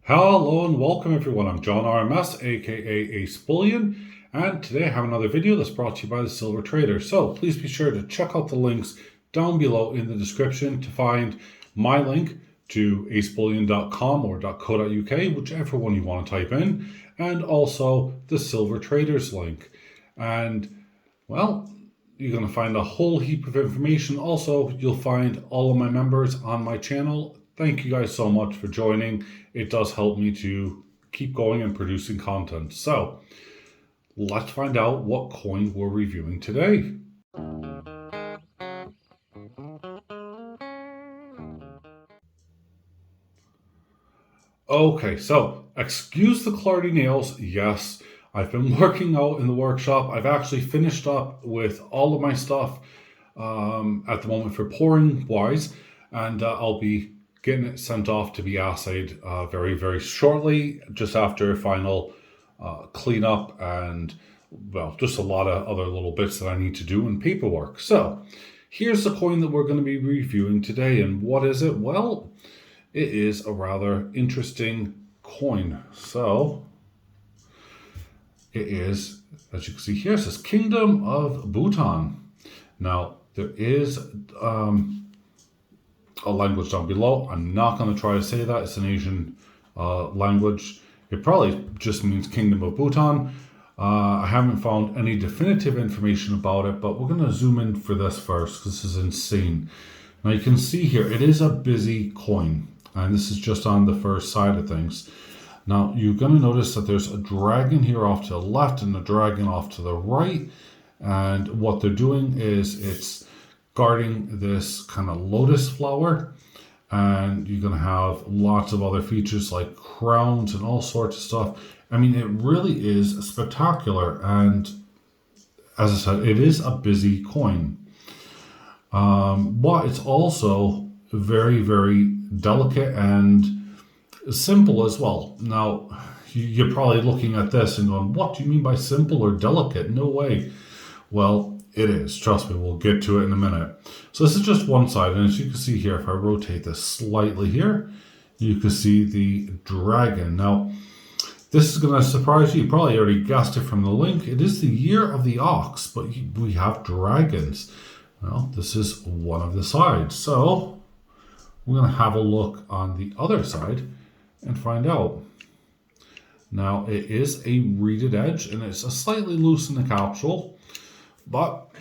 Hello and welcome everyone, I'm John RMS, aka AceBullion, and today I have another video that's brought to you by the Silver Trader. So please be sure to check out the links down below in the description to find my link to acebullion.com or .co.uk, whichever one you want to type in, and also the Silver Traders link. And well, you're going to find a whole heap of information. Also, you'll find all of my members on my channel. Thank you guys so much for joining. It does help me to keep going and producing content. So let's find out what coin we're reviewing today. Okay, so excuse the clarity nails. Yes, I've been working out in the workshop. I've actually finished up with all of my stuff at the moment for pouring wise, and I'll be getting it sent off to be assayed very, very shortly, just after final cleanup and, well, just a lot of other little bits that I need to do in paperwork. So here's the coin that we're going to be reviewing today. And what is it? Well, it is a rather interesting coin. So it is, as you can see here, it says Kingdom of Bhutan. Now, there is a language down below. I'm not going to try to say that. It's an Asian language. It probably just means Kingdom of Bhutan. I haven't found any definitive information about it, but we're going to zoom in for this first because this is insane. Now you can see here, it is a busy coin, and this is just on the first side of things. Now you're going to notice that there's a dragon here off to the left and a dragon off to the right, and what they're doing is it's guarding this kind of lotus flower, and you're going to have lots of other features like crowns and all sorts of stuff. I mean, it really is spectacular, and as I said, it is a busy coin, but it's also very, very delicate and simple as well. Now you're probably looking at this and going, what do you mean by simple or delicate? No way. Well, it is. Trust me, we'll get to it in a minute. So this is just one side, and as you can see here, if I rotate this slightly here, you can see the dragon. Now, this is going to surprise you. You probably already guessed it from the link. It is the year of the ox, but we have dragons. Well, this is one of the sides. So we're going to have a look on the other side and find out. Now, it is a reeded edge, and it's a slightly loose in the capsule. But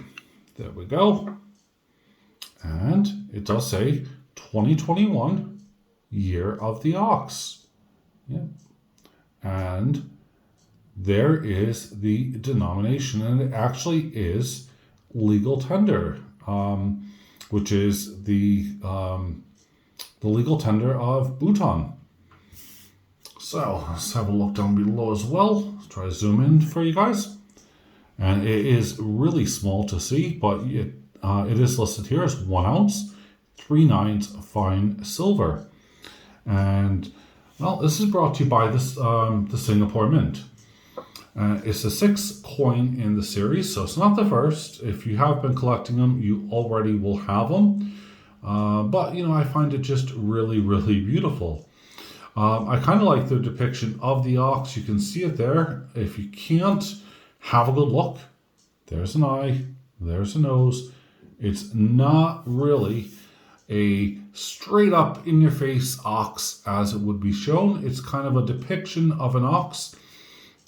there we go. And it does say 2021 year of the ox. Yeah. And there is the denomination, and it actually is legal tender, which is the legal tender of Bhutan. So let's have a look down below as well. Let's try to zoom in for you guys. And it is really small to see, but it is listed here as 1 ounce, 3/9 fine silver. And, well, this is brought to you by this the Singapore Mint. It's the 6th coin in the series, so it's not the first. If you have been collecting them, you already will have them. But, you know, I find it just really, really beautiful. I kind of like the depiction of the ox. You can see it there. If you can't, have a good look. There's an eye, there's a nose. It's not really a straight up in your face ox as it would be shown. It's kind of a depiction of an ox.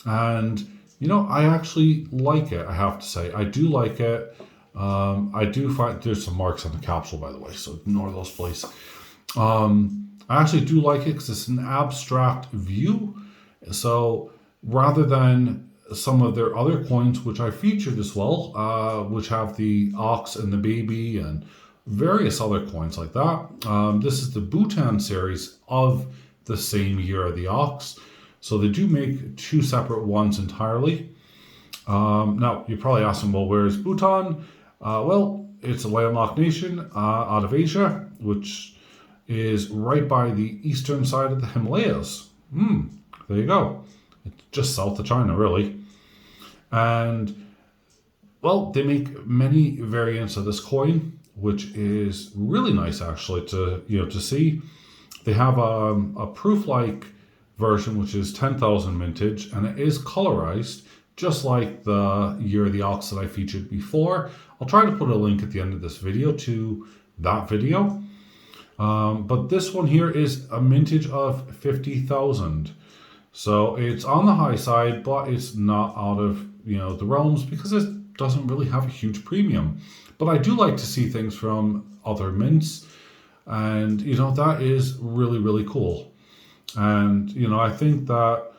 And, you know, I actually like it, I have to say. I do like it. I do find there's some marks on the capsule, by the way, so ignore those, please. I actually do like it because it's an abstract view. So rather than some of their other coins, which I featured as well, which have the ox and the baby and various other coins like that. This is the Bhutan series of the same year of the ox. So they do make 2 separate ones entirely. Now, you're probably asking, well, where is Bhutan? Well, it's a landlocked nation out of Asia, which is right by the eastern side of the Himalayas. There you go. It's just south of China, really. And, well, they make many variants of this coin, which is really nice, actually, to see. They have a proof-like version, which is 10,000 mintage, and it is colorized, just like the Year of the Ox that I featured before. I'll try to put a link at the end of this video to that video. But this one here is a mintage of 50,000. So it's on the high side, but it's not out of, the realms, because it doesn't really have a huge premium. But I do like to see things from other mints, and that is really, really cool. And I think that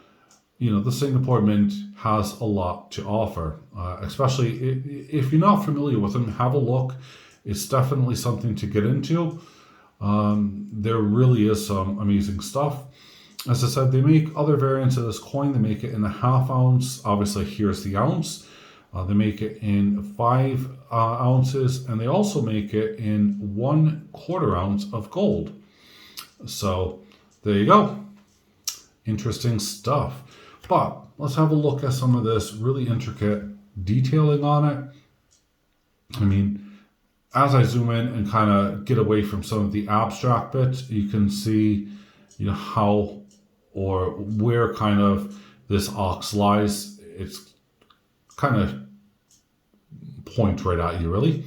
the Singapore Mint has a lot to offer, especially if you're not familiar with them. Have a look. It's definitely something to get into. There really is some amazing stuff. As I said, they make other variants of this coin. They make it in a ½ ounce. Obviously, here's the ounce. They make it in 5 ounces, and they also make it in 1/4 ounce of gold. So there you go. Interesting stuff. But let's have a look at some of this really intricate detailing on it. I mean, as I zoom in and kind of get away from some of the abstract bits, you can see, how or where kind of this ox lies. It's kind of point right at you, really.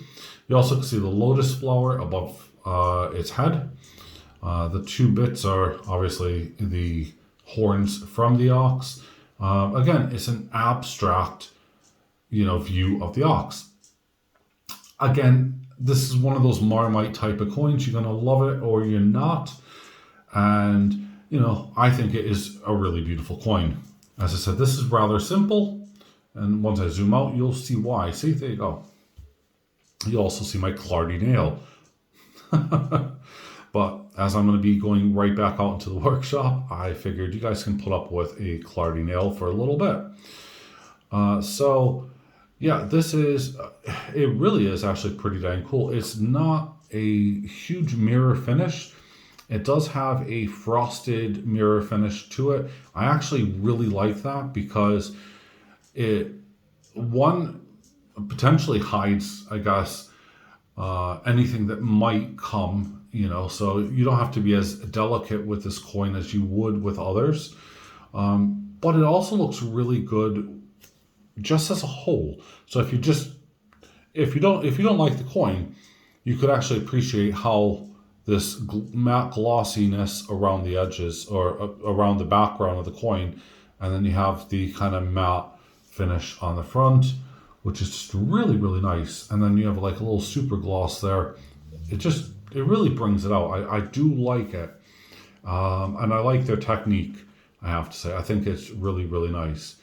You also can see the lotus flower above its head. The 2 bits are obviously the horns from the ox. Again, it's an abstract, view of the ox. Again, this is one of those Marmite type of coins. You're going to love it or you're not. And, I think it is a really beautiful coin. As I said, this is rather simple. And once I zoom out, you'll see why. See, there you go. You'll also see my clardy nail. But as I'm going to be going right back out into the workshop, I figured you guys can put up with a clardy nail for a little bit. So yeah, this is, it really is actually pretty dang cool. It's not a huge mirror finish. It does have a frosted mirror finish to it. I actually really like that because it, one, potentially hides, I guess, anything that might come, so you don't have to be as delicate with this coin as you would with others. But it also looks really good just as a whole. So if you don't like the coin, you could actually appreciate how this matte glossiness around the edges or around the background of the coin, and then you have the kind of matte finish on the front, which is just really, really nice. And then you have like a little super gloss there. It really brings it out. I do like it. And I like their technique, I have to say. I think it's really, really nice.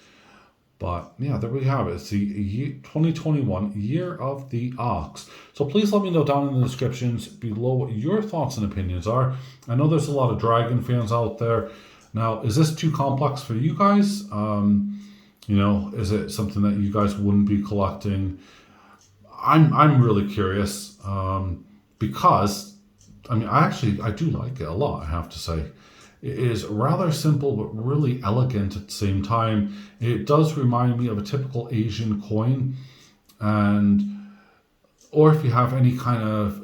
But yeah, there we have it. It's the 2021 Year of the Ox. So please let me know down in the descriptions below what your thoughts and opinions are. I know there's a lot of Dragon fans out there. Now, is this too complex for you guys? Is it something that you guys wouldn't be collecting? I'm really curious because, I do like it a lot, I have to say. It is rather simple, but really elegant at the same time. It does remind me of a typical Asian coin. Or if you have any kind of,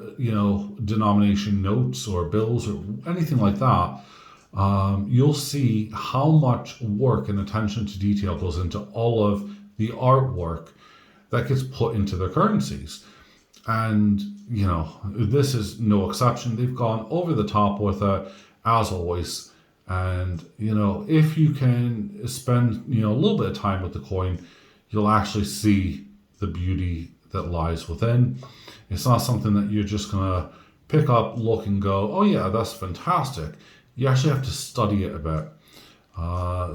denomination notes or bills or anything like that, you'll see how much work and attention to detail goes into all of the artwork that gets put into their currencies. And, this is no exception. They've gone over the top with it, as always. And, if you can spend, a little bit of time with the coin, you'll actually see the beauty that lies within. It's not something that you're just going to pick up, look and go, oh yeah, that's fantastic. You actually have to study it a bit.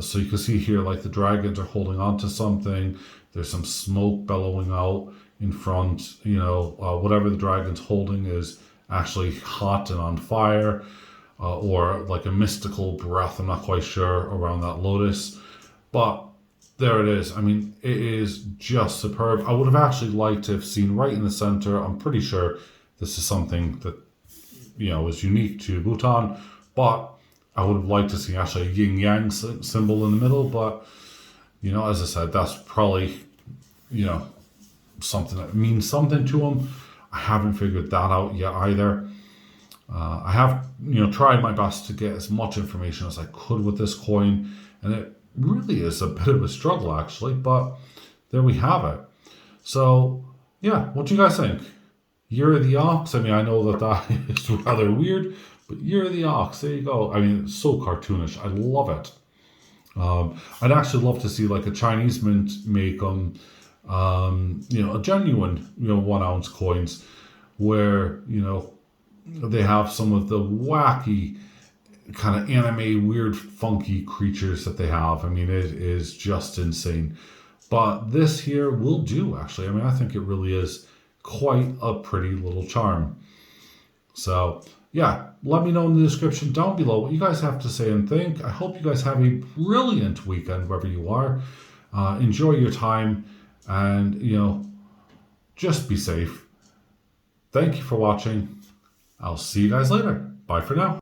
So you can see here, like the dragons are holding on to something. There's some smoke bellowing out in front. Whatever the dragon's holding is actually hot and on fire. Or like a mystical breath, I'm not quite sure, around that lotus. But there it is. It is just superb. I would have actually liked to have seen right in the center. I'm pretty sure this is something that, is unique to Bhutan. But I would have liked to see actually a yin-yang symbol in the middle. But, as I said, that's probably, something that means something to them. I haven't figured that out yet either. I have, tried my best to get as much information as I could with this coin, and it really is a bit of a struggle actually, but there we have it. So, yeah, what do you guys think? Year of the Ox. I mean, I know that is rather weird, but Year of the Ox, there you go. I mean, it's so cartoonish. I love it. I'd actually love to see like a Chinese mint make a genuine, 1 ounce coins where, they have some of the wacky kind of anime, weird, funky creatures that they have. I mean, it is just insane. But this here will do, actually. I mean, I think it really is quite a pretty little charm. So, yeah, let me know in the description down below what you guys have to say and think. I hope you guys have a brilliant weekend wherever you are. Enjoy your time and, just be safe. Thank you for watching. I'll see you guys later. Bye for now.